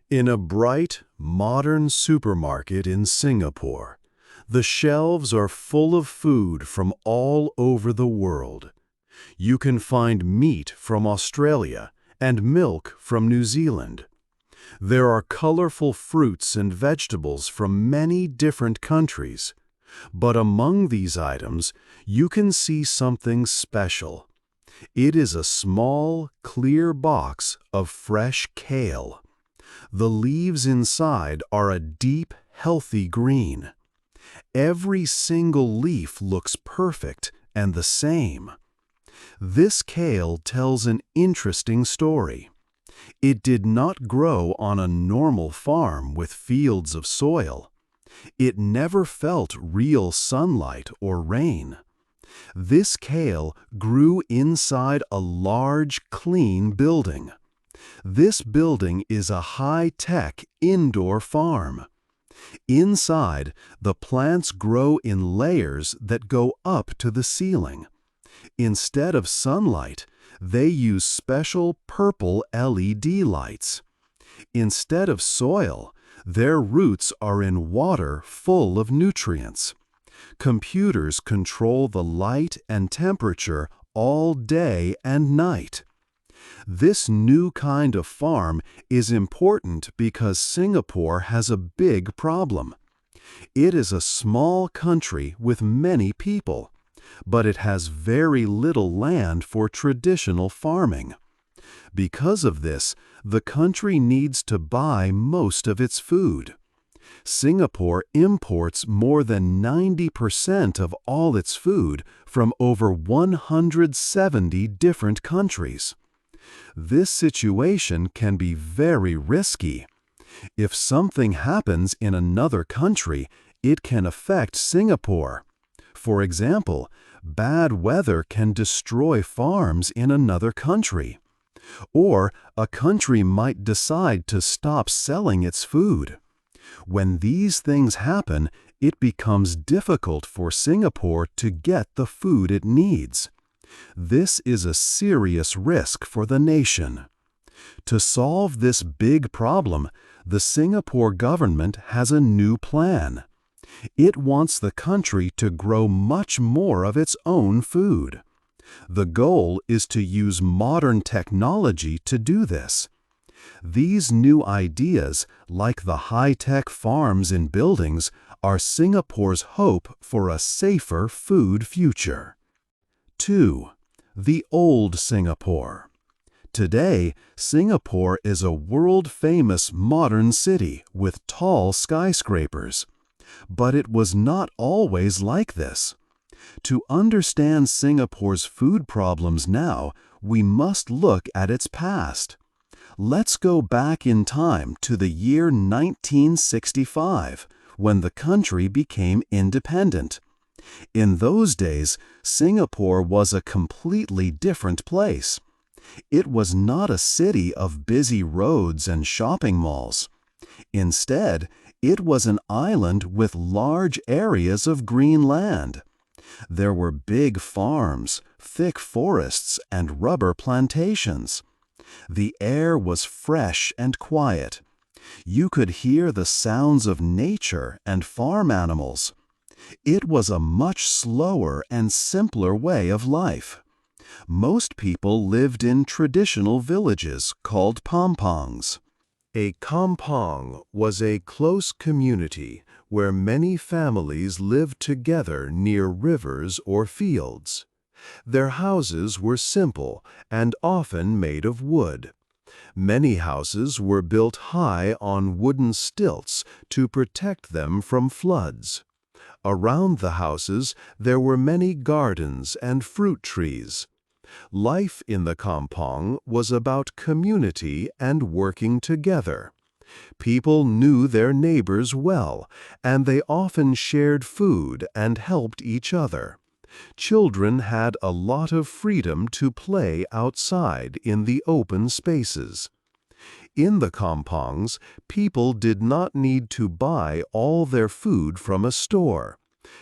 In a bright, modern supermarket in Singapore, the shelves are full of food from all over the world. You can find meat from Australia and milk from New Zealand. There are colorful fruits and vegetables from many different countries. But among these items, you can see something special. It is a small, clear box of fresh kale. The leaves inside are a deep, healthy green. Every single leaf looks perfect and the same. This kale tells an interesting story. It did not grow on a normal farm with fields of soil. It never felt real sunlight or rain. This kale grew inside a large, clean building. This building is a high-tech indoor farm. Inside, the plants grow in layers that go up to the ceiling. Instead of sunlight, they use special purple LED lights. Instead of soil, their roots are in water full of nutrients. Computers control the light and temperature all day and night. This new kind of farm is important because Singapore has a big problem. It is a small country with many people, but it has very little land for traditional farming. Because of this, the country needs to buy most of its food. Singapore imports more than 90% of all its food from over 170 different countries. This situation can be very risky. If something happens in another country, it can affect Singapore. For example, bad weather can destroy farms in another country. Or a country might decide to stop selling its food. When these things happen, it becomes difficult for Singapore to get the food it needs. This is a serious risk for the nation. To solve this big problem, the Singapore government has a new plan. It wants the country to grow much more of its own food. The goal is to use modern technology to do this. These new ideas, like the high-tech farms and buildings, are Singapore's hope for a safer food future. 2. The old Singapore. Today, Singapore is a world-famous modern city with tall skyscrapers. But it was not always like this. To understand Singapore's food problems now, we must look at its past. Let's go back in time to the year 1965, when the country became independent. In those days, Singapore was a completely different place. It was not a city of busy roads and shopping malls. Instead, it was an island with large areas of green land. There were big farms, thick forests, and rubber plantations. The air was fresh and quiet. You could hear the sounds of nature and farm animals. It was a much slower and simpler way of life. Most people lived in traditional villages called kampongs. A kampong was a close community where many families lived together near rivers or fields. Their houses were simple and often made of wood. Many houses were built high on wooden stilts to protect them from floods. Around the houses, there were many gardens and fruit trees. Life in the kampong was about community and working together. People knew their neighbors well, and they often shared food and helped each other. Children had a lot of freedom to play outside in the open spaces. In the kampongs, people did not need to buy all their food from a store.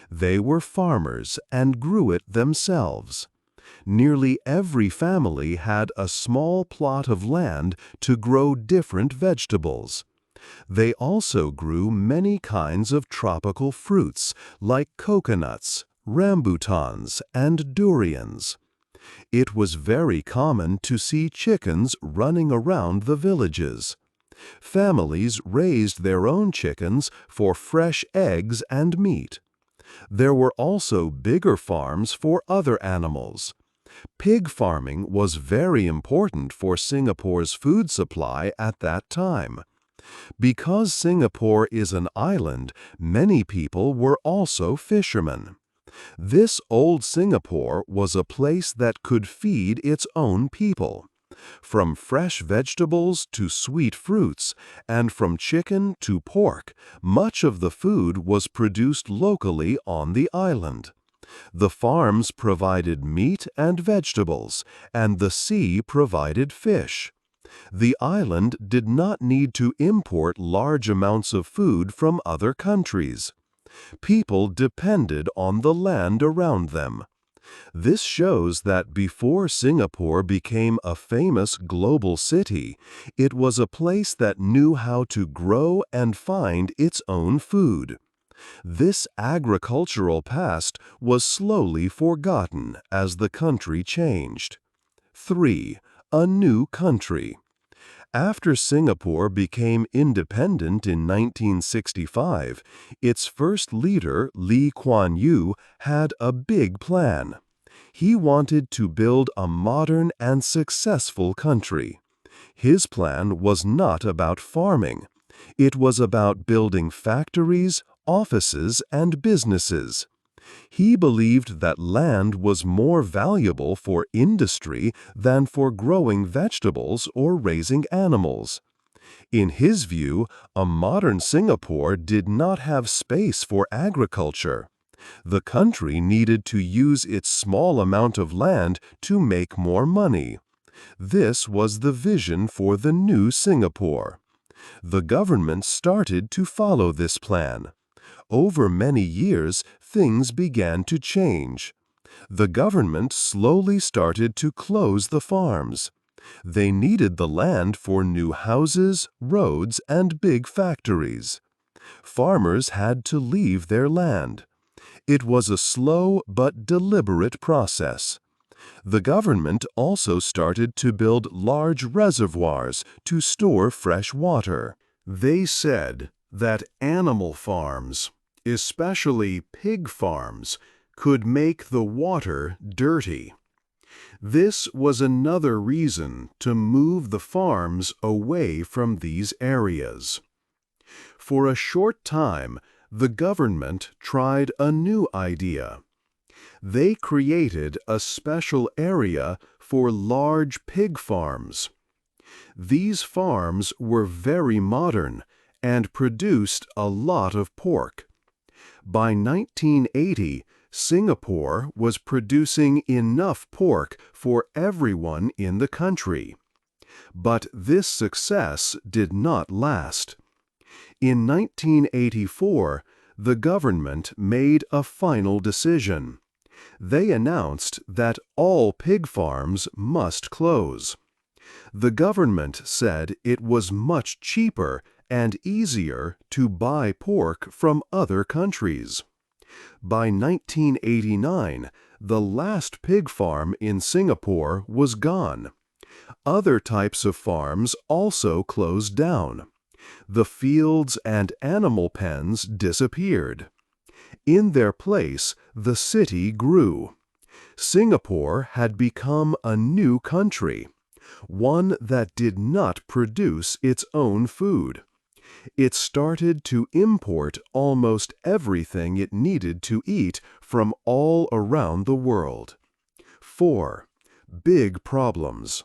They were farmers and grew it themselves. Nearly every family had a small plot of land to grow different vegetables. They also grew many kinds of tropical fruits like coconuts, rambutans, and durians. It was very common to see chickens running around the villages. Families raised their own chickens for fresh eggs and meat. There were also bigger farms for other animals. Pig farming was very important for Singapore's food supply at that time. Because Singapore is an island, many people were also fishermen. This old Singapore was a place that could feed its own people. From fresh vegetables to sweet fruits, and from chicken to pork, much of the food was produced locally on the island. The farms provided meat and vegetables, and the sea provided fish. The island did not need to import large amounts of food from other countries. People depended on the land around them. This shows that before Singapore became a famous global city, it was a place that knew how to grow and find its own food. This agricultural past was slowly forgotten as the country changed. 3. A new country. After Singapore became independent in 1965, its first leader, Lee Kuan Yew, had a big plan. He wanted to build a modern and successful country. His plan was not about farming. It was about building factories, offices, and businesses. He believed that land was more valuable for industry than for growing vegetables or raising animals. In his view, a modern Singapore did not have space for agriculture. The country needed to use its small amount of land to make more money. This was the vision for the new Singapore. The government started to follow this plan. Over many years, things began to change. The government slowly started to close the farms. They needed the land for new houses, roads, and big factories. Farmers had to leave their land. It was a slow but deliberate process. The government also started to build large reservoirs to store fresh water. They said that animal farms, especially pig farms, could make the water dirty. This was another reason to move the farms away from these areas. For a short time, the government tried a new idea. They created a special area for large pig farms. These farms were very modern and produced a lot of pork. By 1980, Singapore was producing enough pork for everyone in the country. But this success did not last. In 1984, the government made a final decision. They announced that all pig farms must close. The government said it was much cheaper and easier to buy pork from other countries. By 1989, the last pig farm in Singapore was gone. Other types of farms also closed down. The fields and animal pens disappeared. In their place, the city grew. Singapore had become a new country, one that did not produce its own food. It started to import almost everything it needed to eat from all around the world. 4. Big problems.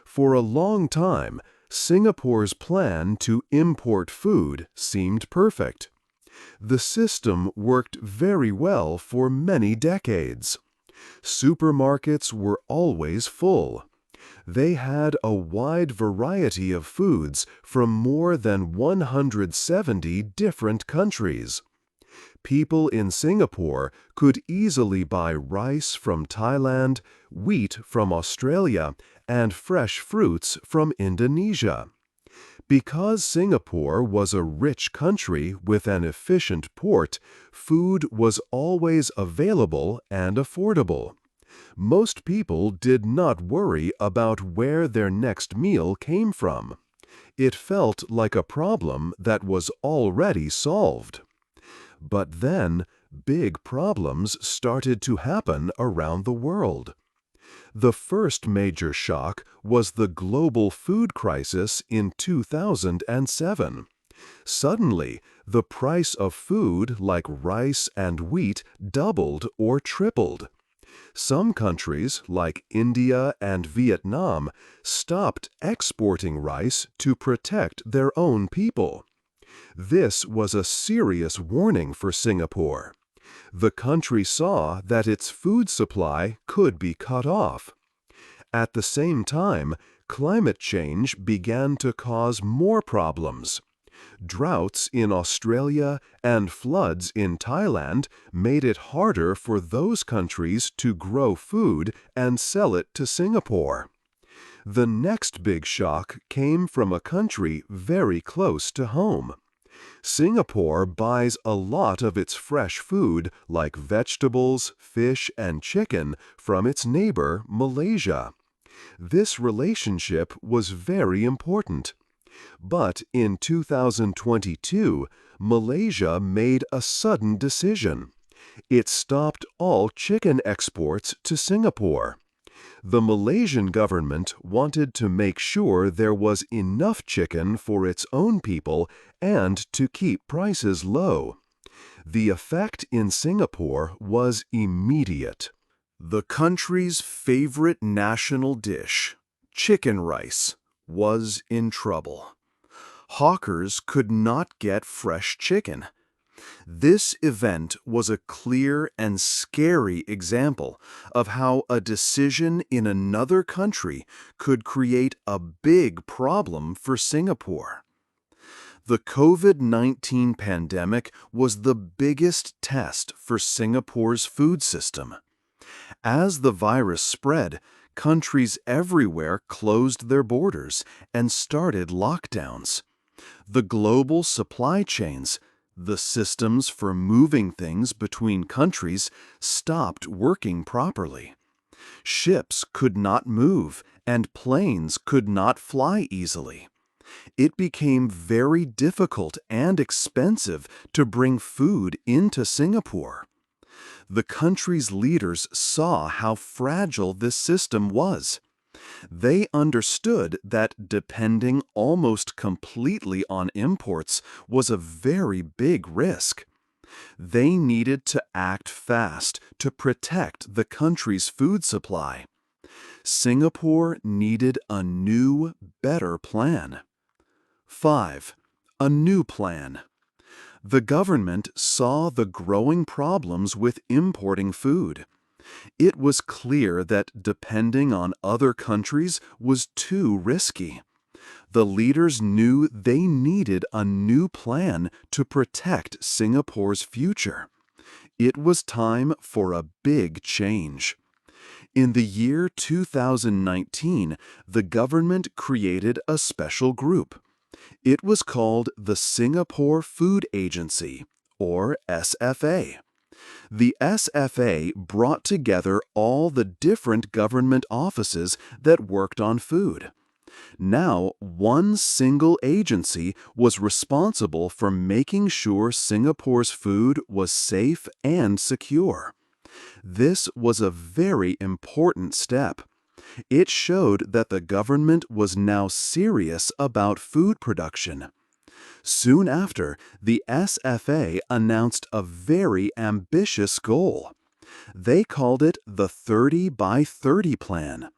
For a long time, Singapore's plan to import food seemed perfect. The system worked very well for many decades. Supermarkets were always full. They had a wide variety of foods from more than 170 different countries. People in Singapore could easily buy rice from Thailand, wheat from Australia, and fresh fruits from Indonesia. Because Singapore was a rich country with an efficient port, food was always available and affordable. Most people did not worry about where their next meal came from. It felt like a problem that was already solved. But then, big problems started to happen around the world. The first major shock was the global food crisis in 2007. Suddenly, the price of food like rice and wheat doubled or tripled. Some countries, like India and Vietnam, stopped exporting rice to protect their own people. This was a serious warning for Singapore. The country saw that its food supply could be cut off. At the same time, climate change began to cause more problems. Droughts in Australia and floods in Thailand made it harder for those countries to grow food and sell it to Singapore. The next big shock came from a country very close to home. Singapore buys a lot of its fresh food, like vegetables, fish, and chicken, from its neighbor, Malaysia. This relationship was very important. But in 2022, Malaysia made a sudden decision. It stopped all chicken exports to Singapore. The Malaysian government wanted to make sure there was enough chicken for its own people and to keep prices low. The effect in Singapore was immediate. The country's favorite national dish, chicken rice, was in trouble. Hawkers could not get fresh chicken. This event was a clear and scary example of how a decision in another country could create a big problem for Singapore. The COVID-19 pandemic was the biggest test for Singapore's food system. As the virus spread, countries everywhere closed their borders and started lockdowns. The global supply chains, the systems for moving things between countries, stopped working properly. Ships could not move and planes could not fly easily. It became very difficult and expensive to bring food into Singapore. The country's leaders saw how fragile this system was. They understood that depending almost completely on imports was a very big risk. They needed to act fast to protect the country's food supply. Singapore needed a new, better plan. 5. A new plan. The government saw the growing problems with importing food. It was clear that depending on other countries was too risky. The leaders knew they needed a new plan to protect Singapore's future. It was time for a big change. In the year 2019, the government created a special group. It was called the Singapore Food Agency, or SFA. The SFA brought together all the different government offices that worked on food. Now, one single agency was responsible for making sure Singapore's food was safe and secure. This was a very important step. It showed that the government was now serious about food production. Soon after, the SFA announced a very ambitious goal. They called it the 30 by 30 plan.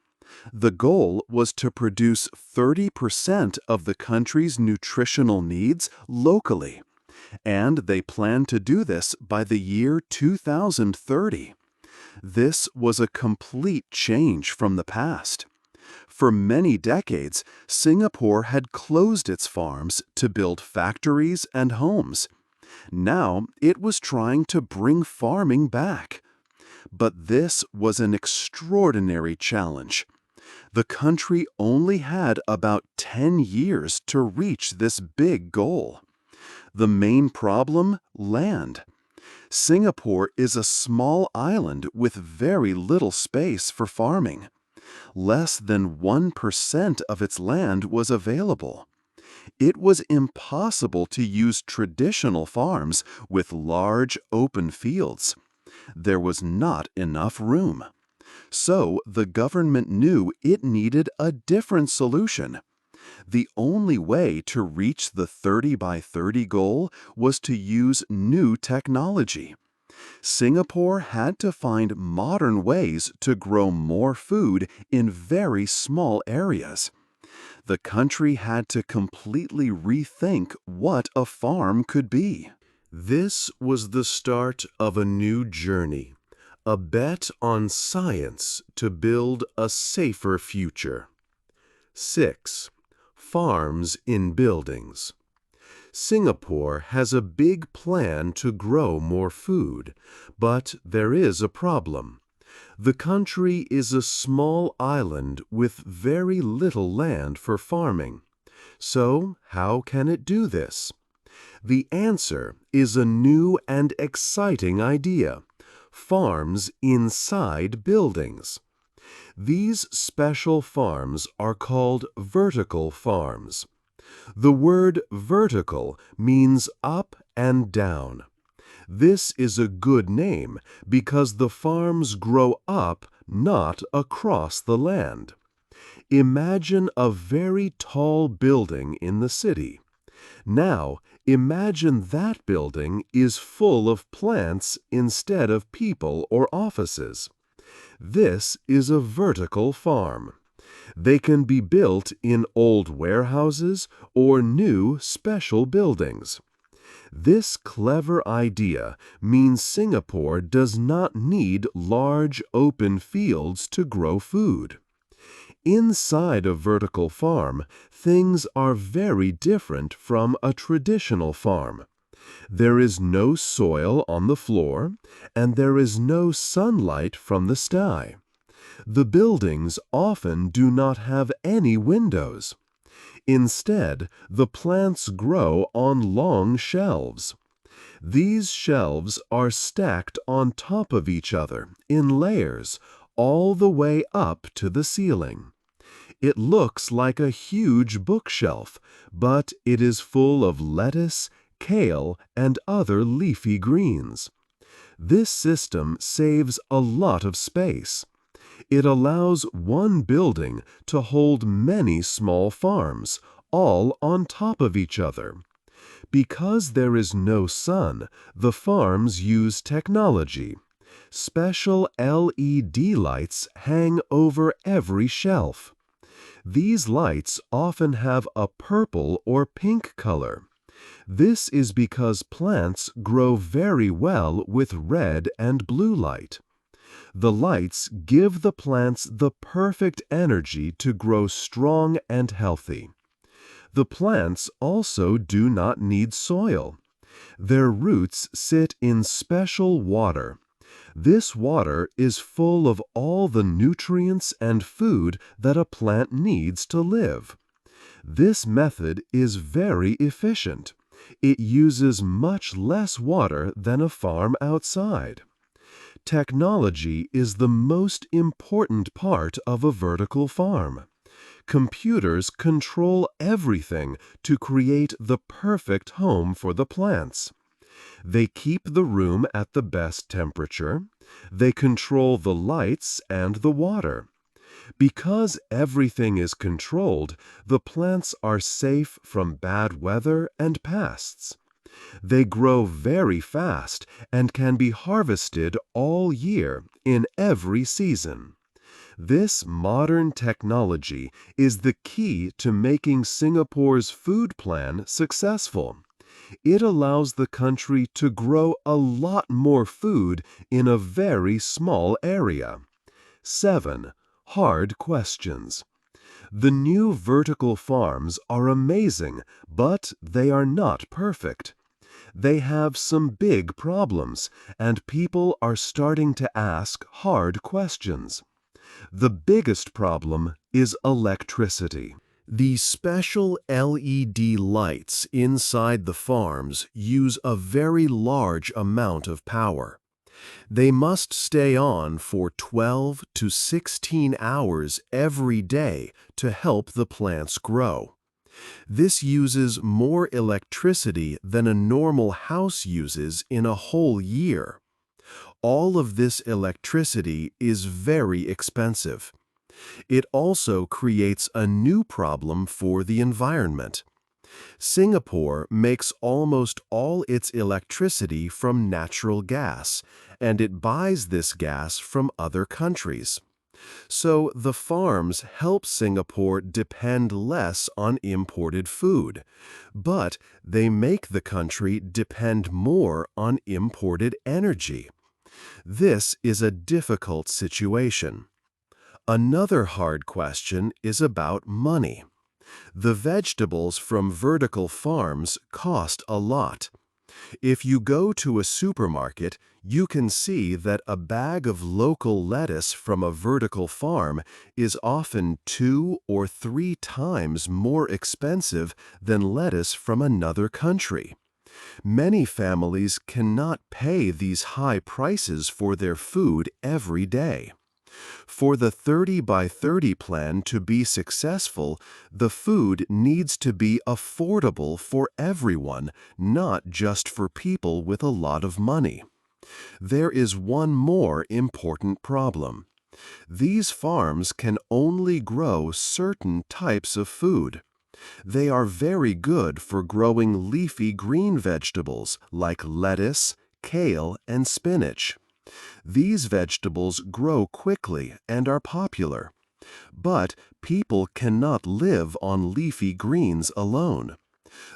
The goal was to produce 30% of the country's nutritional needs locally, and they planned to do this by the year 2030. This was a complete change from the past. For many decades, Singapore had closed its farms to build factories and homes. Now it was trying to bring farming back. But this was an extraordinary challenge. The country only had about 10 years to reach this big goal. The main problem? Land. Singapore is a small island with very little space for farming. Less than 1% of its land was available. It was impossible to use traditional farms with large open fields. There was not enough room. So the government knew it needed a different solution. The only way to reach the 30 by 30 goal was to use new technology. Singapore had to find modern ways to grow more food in very small areas. The country had to completely rethink what a farm could be. This was the start of a new journey, a bet on science to build a safer future. 6. Farms in buildings. Singapore has a big plan to grow more food, but there is a problem. The country is a small island with very little land for farming. So, how can it do this? The answer is a new and exciting idea: farms inside buildings. These special farms are called vertical farms. The word vertical means up and down. This is a good name because the farms grow up, not across the land. Imagine a very tall building in the city. Now, imagine that building is full of plants instead of people or offices. This is a vertical farm. They can be built in old warehouses or new special buildings. This clever idea means Singapore does not need large open fields to grow food. Inside a vertical farm, things are very different from a traditional farm. There is no soil on the floor, and there is no sunlight from the sky. The buildings often do not have any windows. Instead, the plants grow on long shelves. These shelves are stacked on top of each other in layers all the way up to the ceiling. It looks like a huge bookshelf, but it is full of lettuce, kale, and other leafy greens. This system saves a lot of space. It allows one building to hold many small farms, all on top of each other. Because there is no sun, the farms use technology. Special LED lights hang over every shelf. These lights often have a purple or pink color. This is because plants grow very well with red and blue light. The lights give the plants the perfect energy to grow strong and healthy. The plants also do not need soil. Their roots sit in special water. This water is full of all the nutrients and food that a plant needs to live. This method is very efficient. It uses much less water than a farm outside. Technology is the most important part of a vertical farm. Computers control everything to create the perfect home for the plants. They keep the room at the best temperature. They control the lights and the water. Because everything is controlled, the plants are safe from bad weather and pests. They grow very fast and can be harvested all year in every season. This modern technology is the key to making Singapore's food plan successful. It allows the country to grow a lot more food in a very small area. 7. Hard questions. The new vertical farms are amazing, but they are not perfect. They have some big problems, and people are starting to ask hard questions. The biggest problem is electricity. The special LED lights inside the farms use a very large amount of power. They must stay on for 12 to 16 hours every day to help the plants grow. This uses more electricity than a normal house uses in a whole year. All of this electricity is very expensive. It also creates a new problem for the environment. Singapore makes almost all its electricity from natural gas, and it buys this gas from other countries. So the farms help Singapore depend less on imported food, but they make the country depend more on imported energy. This is a difficult situation. Another hard question is about money. The vegetables from vertical farms cost a lot. If you go to a supermarket, you can see that a bag of local lettuce from a vertical farm is often 2 or 3 times more expensive than lettuce from another country. Many families cannot pay these high prices for their food every day. For the 30 by 30 plan to be successful, the food needs to be affordable for everyone, not just for people with a lot of money. There is one more important problem. These farms can only grow certain types of food. They are very good for growing leafy green vegetables like lettuce, kale, and spinach. These vegetables grow quickly and are popular. But people cannot live on leafy greens alone.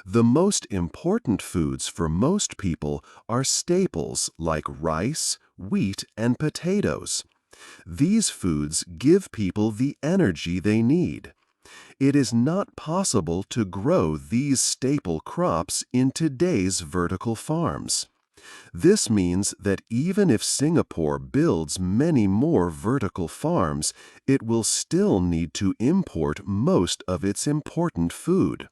The most important foods for most people are staples like rice, wheat, and potatoes. These foods give people the energy they need. It is not possible to grow these staple crops in today's vertical farms. This means that even if Singapore builds many more vertical farms, it will still need to import most of its important food.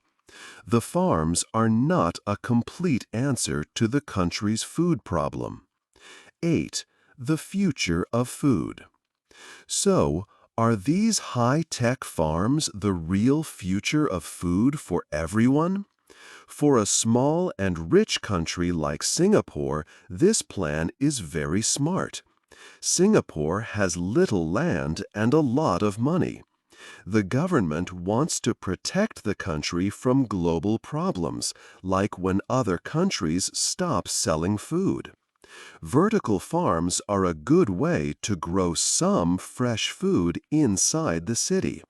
The farms are not a complete answer to the country's food problem. 8. The future of food. So, are these high-tech farms the real future of food for everyone? For a small and rich country like Singapore, this plan is very smart. Singapore has little land and a lot of money. The government wants to protect the country from global problems, like when other countries stop selling food. Vertical farms are a good way to grow some fresh food inside the city.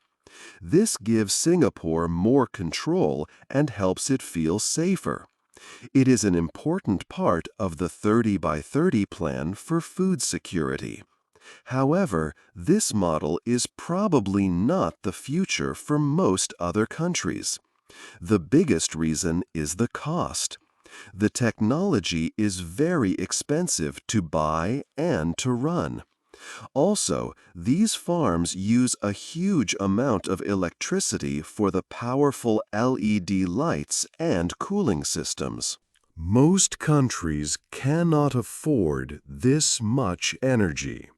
This gives Singapore more control and helps it feel safer. It is an important part of the 30 by 30 plan for food security. However, this model is probably not the future for most other countries. The biggest reason is the cost. The technology is very expensive to buy and to run. Also, these farms use a huge amount of electricity for the powerful LED lights and cooling systems. Most countries cannot afford this much energy,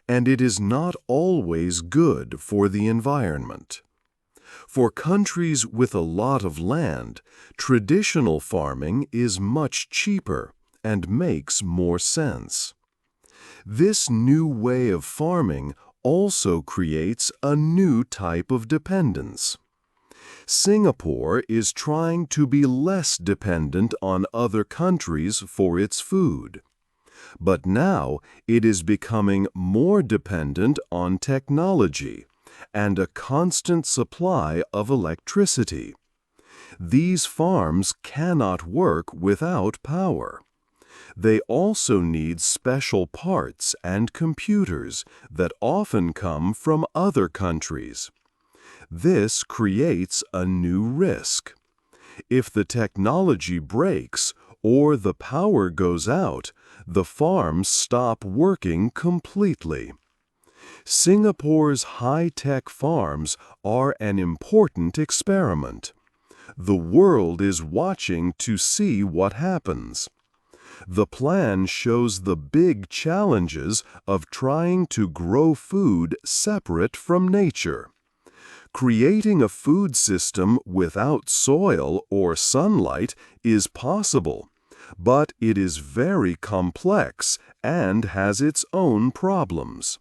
and it is not always good for the environment. For countries with a lot of land, traditional farming is much cheaper and makes more sense. This new way of farming also creates a new type of dependence. Singapore is trying to be less dependent on other countries for its food. But now it is becoming more dependent on technology and a constant supply of electricity. These farms cannot work without power. They also need special parts and computers that often come from other countries. This creates a new risk. If the technology breaks or the power goes out, the farms stop working completely. Singapore's high-tech farms are an important experiment. The world is watching to see what happens. The plan shows the big challenges of trying to grow food separate from nature. Creating a food system without soil or sunlight is possible, but it is very complex and has its own problems.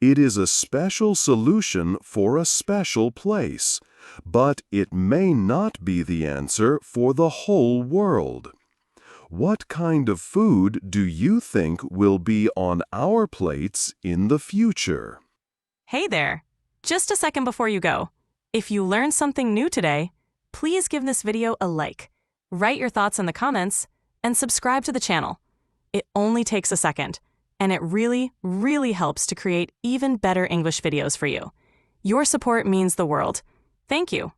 It is a special solution for a special place, but it may not be the answer for the whole world. What kind of food do you think will be on our plates in the future? Hey there! Just a second before you go. If you learned something new today, please give this video a like, write your thoughts in the comments, and subscribe to the channel. It only takes a second, and it really, really helps to create even better English videos for you. Your support means the world. Thank you.